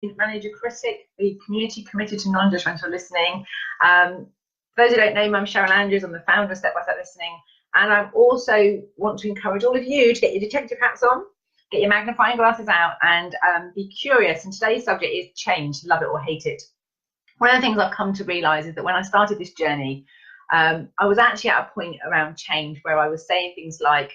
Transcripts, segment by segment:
Manager Critic, the community committed to non-judgmental listening. For those who don't know me, I'm Cheryl Andrews. I'm the founder of Step by Step Listening, and I also want to encourage all of you to get your detective hats on, get your magnifying glasses out, and be curious. And today's subject is change, love it or hate it. One of the things I've come to realise is that when I started this journey, I was actually at a point around change where I was saying things like,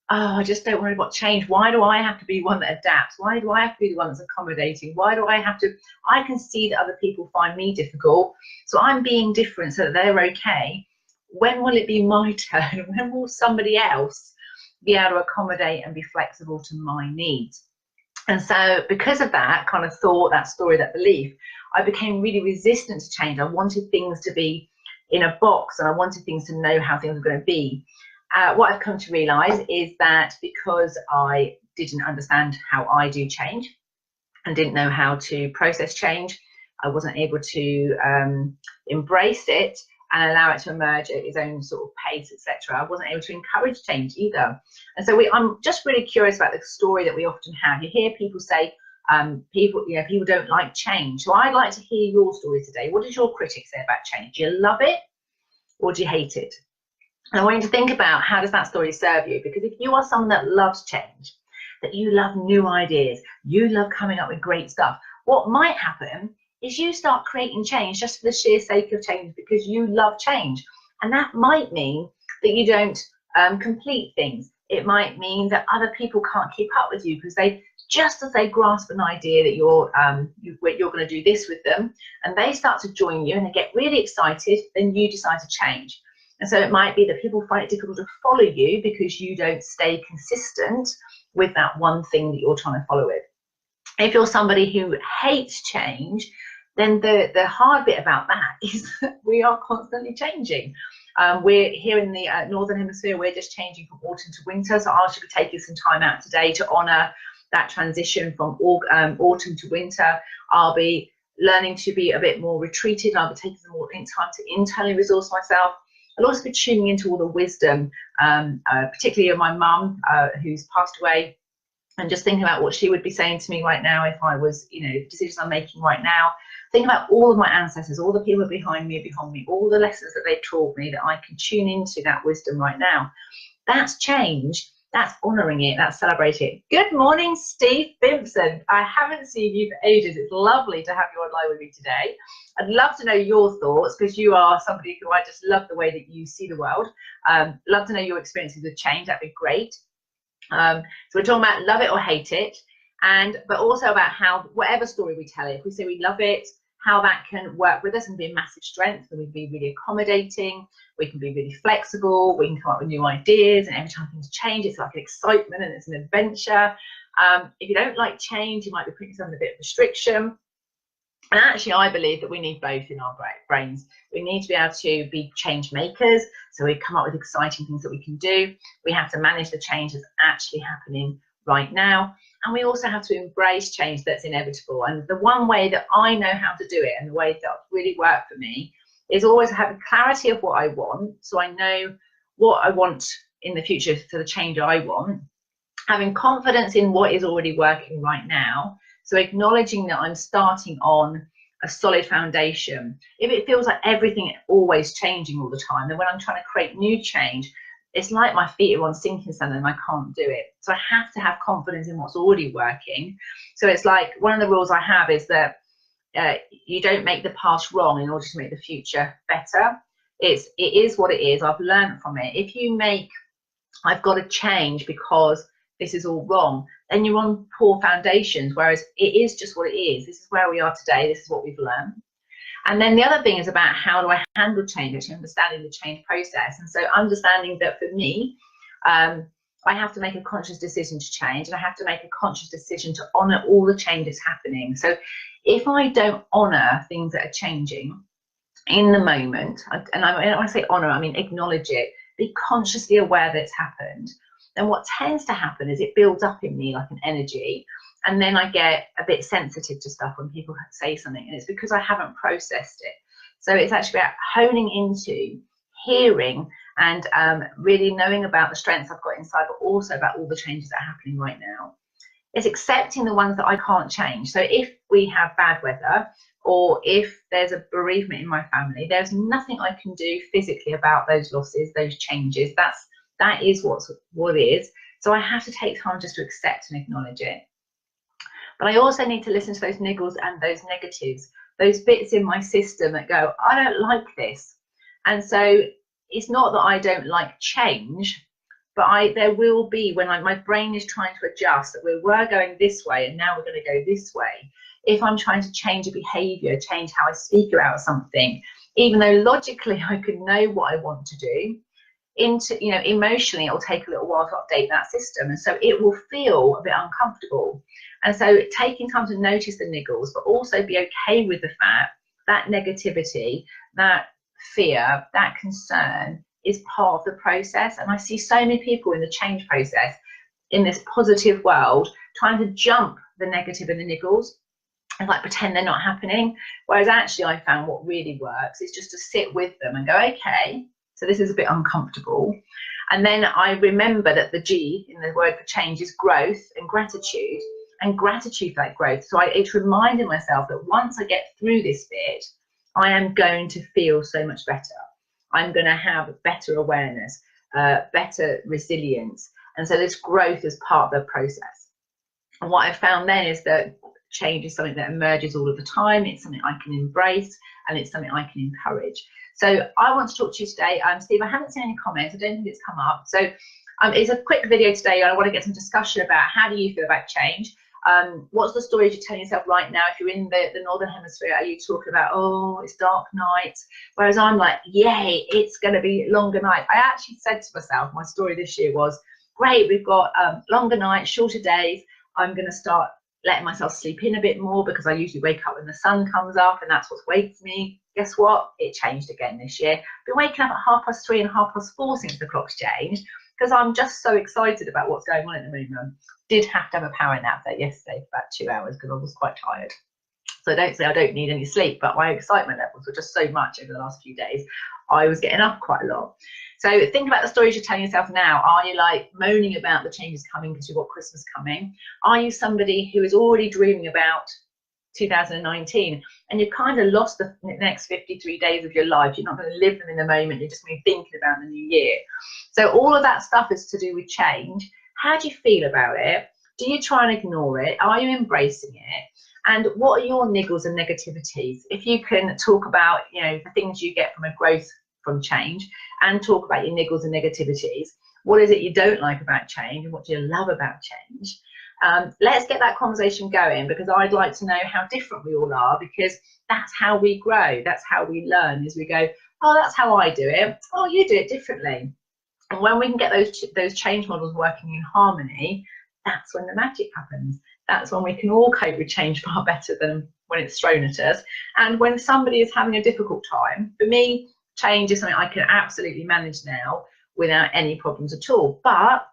oh, I just don't worry about change. Why do I have to be one that adapts? Why do I have to be the one that's accommodating? Why do I have to? I can see that other people find me difficult, so I'm being different so that they're okay. When will it be my turn? When will somebody else be able to accommodate and be flexible to my needs? And so because of that kind of thought, that story, that belief, I became really resistant to change. I wanted things to be in a box, and I wanted things to know how things were going to be. What I've come to realise is that because I didn't understand how I do change and didn't know how to process change, I wasn't able to embrace it and allow it to emerge at its own sort of pace, etc. I wasn't able to encourage change either. And so I'm just really curious about the story that we often have. You hear people say, people don't like change. So I'd like to hear your story today. What does your critic say about change? Do you love it or do you hate it? And I want you to think about, how does that story serve you? Because if you are someone that loves change, that you love new ideas, you love coming up with great stuff, what might happen is you start creating change just for the sheer sake of change because you love change. And that might mean that you don't complete things. It might mean that other people can't keep up with you because just as they grasp an idea that you're going to do this with them, and they start to join you and they get really excited, then you decide to change. And so it might be that people find it difficult to follow you because you don't stay consistent with that one thing that you're trying to follow with. If you're somebody who hates change, then the hard bit about that is that we are constantly changing. We're here in the Northern Hemisphere, we're just changing from autumn to winter. So I should be taking some time out today to honour that transition from autumn to winter. I'll be learning to be a bit more retreated. I'll be taking some more time to internally resource myself. I'll also be tuning into all the wisdom, particularly of my mum, who's passed away, and just thinking about what she would be saying to me right now if I was, decisions I'm making right now. Think about all of my ancestors, all the people behind me, all the lessons that they've taught me, that I can tune into that wisdom right now. That's change. That's honouring it. That's celebrating it. Good morning, Steve Bimpson. I haven't seen you for ages. It's lovely to have you online with me today. I'd love to know your thoughts because you are somebody who I just love the way that you see the world. Love to know your experiences with change. That'd be great. So we're talking about love it or hate it, but also about how whatever story we tell it, if we say we love it, how that can work with us and be a massive strength, and we can be really accommodating, we can be really flexible, we can come up with new ideas, and every time things change, it's like an excitement and it's an adventure. If you don't like change, you might be putting yourself in a bit of restriction. And actually, I believe that we need both in our brains. We need to be able to be change makers, so we come up with exciting things that we can do. We have to manage the change that's actually happening right now. And we also have to embrace change that's inevitable. And the one way that I know how to do it, and the way that really worked for me, is always having clarity of what I want. So I know what I want in the future for the change I want. Having confidence in what is already working right now. So acknowledging that I'm starting on a solid foundation. If it feels like everything is always changing all the time, then when I'm trying to create new change, it's like my feet are on sinking sand and I can't do it. So I have to have confidence in what's already working. So it's like, one of the rules I have is that you don't make the past wrong in order to make the future better. It is what it is. I've learned from it. If you make, I've got to change because this is all wrong, then you're on poor foundations, whereas it is just what it is. This is where we are today. This is what we've learned. And then the other thing is about, how do I handle change, actually understanding the change process. And so understanding that for me, I have to make a conscious decision to change, and I have to make a conscious decision to honour all the changes happening. So if I don't honour things that are changing in the moment, and when I say honour, I mean acknowledge it, be consciously aware that it's happened, then what tends to happen is it builds up in me like an energy. And then I get a bit sensitive to stuff when people say something, and it's because I haven't processed it. So it's actually about honing into hearing and really knowing about the strengths I've got inside, but also about all the changes that are happening right now. It's accepting the ones that I can't change. So if we have bad weather, or if there's a bereavement in my family, there's nothing I can do physically about those losses, those changes. That is what it is. So I have to take time just to accept and acknowledge it. But I also need to listen to those niggles and those negatives, those bits in my system that go, I don't like this. And so it's not that I don't like change, but there will be, when my brain is trying to adjust, that we were going this way and now we're going to go this way. If I'm trying to change a behavior, change how I speak about something, even though logically I could know what I want to do, emotionally it'll take a little while to update that system, and so it will feel a bit uncomfortable. And so taking time to notice the niggles, but also be okay with the fact that negativity, that fear, that concern is part of the process. And I see so many people in the change process, in this positive world, trying to jump the negative and the niggles and like pretend they're not happening, whereas actually I found what really works is just to sit with them and go, okay, so this is a bit uncomfortable. And then I remember that the G in the word for change is growth and gratitude for that growth. So it's reminding myself that once I get through this bit, I am going to feel so much better. I'm going to have better awareness, better resilience. And so this growth is part of the process. And what I found then is that change is something that emerges all of the time. It's something I can embrace, and it's something I can encourage. So I want to talk to you today. Steve, I haven't seen any comments. I don't think it's come up. So it's a quick video today. I want to get some discussion about how do you feel about change? What's the story you're telling yourself right now? If you're in the Northern Hemisphere, are you talking about, oh, it's dark night? Whereas I'm like, yay, it's going to be longer night. I actually said to myself, my story this year was, great, we've got longer nights, shorter days. I'm going to start letting myself sleep in a bit more because I usually wake up when the sun comes up, and that's what wakes me. Guess what? It changed again this year. I've been waking up at 3:30 and 4:30 since the clock's changed, because I'm just so excited about what's going on at the moment. Did have to have a power nap there yesterday for about 2 hours because I was quite tired. So don't say I don't need any sleep, but my excitement levels were just so much over the last few days. I was getting up quite a lot. So think about the stories you're telling yourself now. Are you like moaning about the changes coming because you've got Christmas coming? Are you somebody who is already dreaming about 2019 and you've kind of lost the next 53 days of your life? You're not going to live them in the moment. You're just going to be thinking about the new year. So all of that stuff is to do with change. How do you feel about it? Do you try and ignore it? Are you embracing it? And what are your niggles and negativities? If you can talk about, the things you get from a growth from change, and talk about your niggles and negativities. What is it you don't like about change, and what do you love about change? Let's get that conversation going, because I'd like to know how different we all are, because that's how we grow. That's how we learn, is we go, oh, that's how I do it. Oh, you do it differently. And when we can get those change models working in harmony, that's when the magic happens. That's when we can all cope with change far better than when it's thrown at us. And when somebody is having a difficult time, for me, change is something I can absolutely manage now without any problems at all. But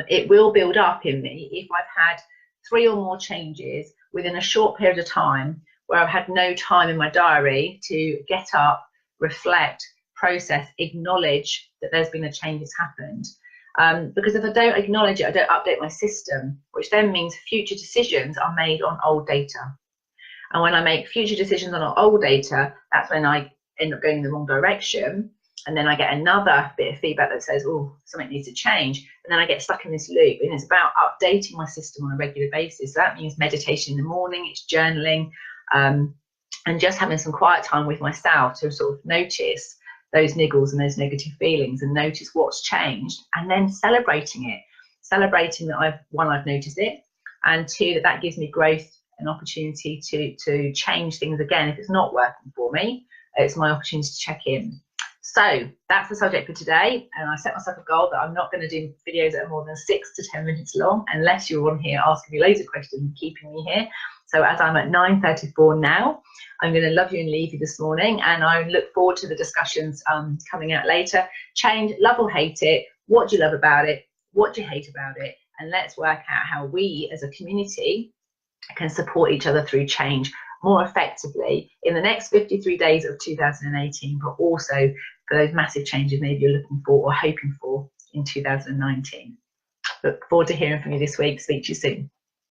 it will build up in me if I've had 3 or more changes within a short period of time where I've had no time in my diary to get up, reflect, process, acknowledge that there's been a change that's happened. Because if I don't acknowledge it, I don't update my system, which then means future decisions are made on old data. And when I make future decisions on old data, that's when I end up going in the wrong direction. And then I get another bit of feedback that says, oh, something needs to change. And then I get stuck in this loop. And it's about updating my system on a regular basis. So that means meditation in the morning, it's journaling, and just having some quiet time with myself to sort of notice those niggles and those negative feelings and notice what's changed, and then celebrating it. Celebrating that I've noticed it, and 2, that gives me growth and opportunity to change things again. If it's not working for me, it's my opportunity to check in. So that's the subject for today, and I set myself a goal that I'm not going to do videos that are more than 6 to 10 minutes long, unless you're on here asking me loads of questions and keeping me here. So as I'm at 9:34 now, I'm going to love you and leave you this morning, and I look forward to the discussions coming out later. Change, love or hate it. What do you love about it? What do you hate about it? And let's work out how we as a community can support each other through change more effectively in the next 53 days of 2018, but also for those massive changes maybe you're looking for or hoping for in 2019. Look forward to hearing from you this week. Speak to you soon.